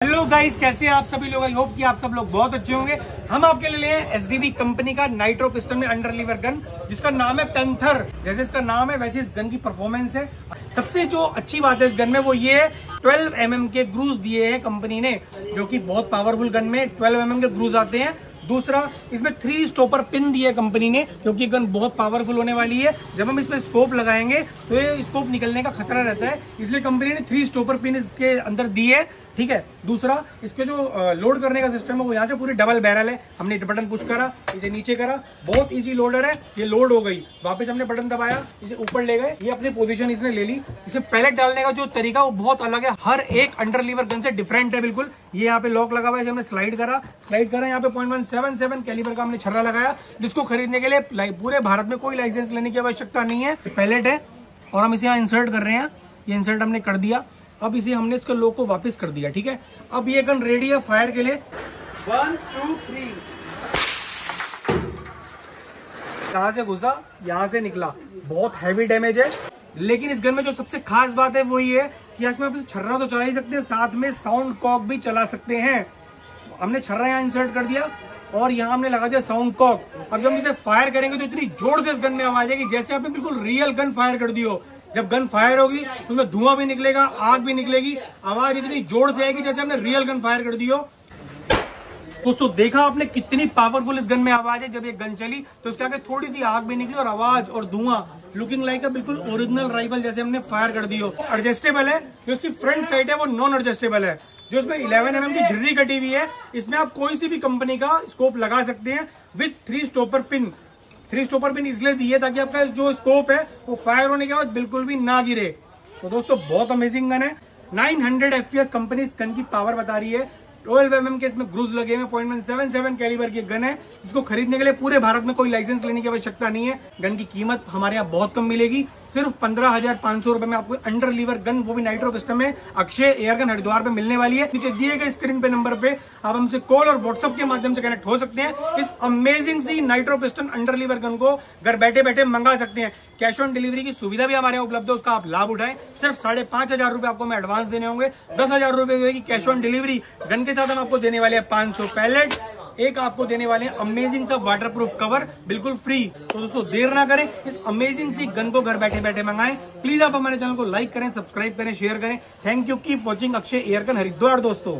Hello guys, कैसे हैं आप सभी लोग। आई होप कि आप सब लोग बहुत अच्छे होंगे। हम आपके लिए हैं एसडीवी कंपनी का नाइट्रो पिस्टन में अंडर लीवर गन, जिसका नाम है पैंथर। जैसे इसका नाम है वैसे इस गन की परफॉर्मेंस है। सबसे जो अच्छी बात है इस गन में वो ये है 12 mm के ग्रूज दिए हैं कंपनी ने, जो कि बहुत पावरफुल गन में 12 mm के ग्रूज आते हैं। दूसरा, इसमें 3 स्टॉपर पिन दिए कंपनी ने, क्योंकि गन बहुत पावरफुल होने वाली है। जब हम इसमें स्कोप लगाएंगे तो ये स्कोप निकलने का खतरा रहता है, इसलिए कंपनी ने 3 स्टॉपर पिन इसके अंदर दिए है। ठीक है। दूसरा, इसके जो लोड करने का सिस्टम है वो यहाँ से पूरी डबल बैरल है। हमने बटन पुश करा, इसे नीचे करा, बहुत इजी लोडर है। ये लोड हो गई, वापस हमने बटन दबाया, इसे ऊपर ले गए, ये अपनी पोजीशन इसने ले ली। इसे पैलेट डालने का जो तरीका वो बहुत अलग है, हर एक अंडर लीवर गन से डिफरेंट है बिल्कुल। ये यहाँ पे लॉक लगा हुआ है, इसे हमने स्लाइड करा, यहाँ पे 0.177 कैलिबर का हमने छर्रा लगाया, जिसको खरीदने के लिए पूरे भारत में कोई लाइसेंस लेने की आवश्यकता नहीं है। पैलेट है और हम इसे यहाँ इंसर्ट कर रहे हैं। ये इंसर्ट हमने कर दिया। अब इसे हमने इसके लॉक को वापस कर दिया। ठीक है। अब ये गन रेडी है फायर के लिए। 1 2 3। यहां से घुसा, यहां से निकला, बहुत हैवी डैमेज है। लेकिन इस गन में जो सबसे खास बात है वो ये है कि इसमें आप छर्रा तो चला ही सकते हैं, साथ में साउंड कॉक भी चला सकते हैं। हमने छर्रा यहाँ इंसर्ट कर दिया और यहाँ हमने लगा दिया साउंड कॉक। अब जब हम इसे फायर करेंगे तो इतनी जोर से इस गन में आवाज आएगी जैसे आपने बिल्कुल रियल गन फायर कर दी हो। जब गन फायर होगी तो उसमें धुआं भी निकलेगा, आग भी निकलेगी, आवाज इतनी जोर से आएगी जैसे हमने रियल गन फायर कर दी हो। दोस्तों, देखा आपने कितनी पावरफुल इस गन में आवाज है। जब ये गन चली तो उसके आगे थोड़ी सी आग भी निकली और आवाज और धुआं लुकिंग लाइक बिल्कुल ओरिजिनल राइफल जैसे हमने फायर कर दी हो। एडजस्टेबल है, जो उसकी फ्रंट साइड है वो नॉन एडजस्टेबल है। जो इसमें 11 mm की झिर्री कटी हुई है, इसमें आप कोई सी भी कंपनी का स्कोप लगा सकते हैं with 3 stopper pin. 3 stopper pin इसलिए दिए ताकि आपका जो स्कोप है वो फायर होने के बाद बिल्कुल भी ना गिरे। तो दोस्तों, बहुत अमेजिंग गन है। 900 FPS कंपनी इस गन की पावर बता रही है। 12 mm के इसमें ग्रूज लगे हुए, 0.177 कैलिबर की गन है। इसको खरीदने के लिए पूरे भारत में कोई लाइसेंस लेने की आवश्यकता नहीं है। गन की कीमत हमारे यहाँ बहुत कम मिलेगी, सिर्फ 15,500 रुपए में आपको अंडर लीवर गन, वो भी नाइट्रो पिस्टन में अक्षय एयरगन हरिद्वार पे मिलने वाली है। नीचे दिए गए स्क्रीन पे नंबर पे आप हमसे कॉल और व्हाट्सएप के माध्यम से कनेक्ट हो सकते हैं। इस amazing C nitro piston under lever gun को घर बैठे बैठे मंगा सकते हैं। कैश ऑन डिलीवरी की सुविधा भी हमारे यहाँ उपलब्ध है, उसका आप लाभ उठाएं। सिर्फ 5,500 रुपए आपको मैं एडवांस देने होंगे, 10,000 रुपए की कैश ऑन डिलीवरी। गन के साथ हम आपको देने वाले हैं 500 पैलेट, एक आपको देने वाले हैं अमेजिंग सा वाटरप्रूफ कवर बिल्कुल फ्री। तो दोस्तों, देर ना करें, इस अमेजिंग सी गन को घर बैठे बैठे मंगाएं। प्लीज आप हमारे चैनल को लाइक करें, सब्सक्राइब करें, शेयर करें। Thank you. Keep watching Akshay airgun Haridwar दोस्तों।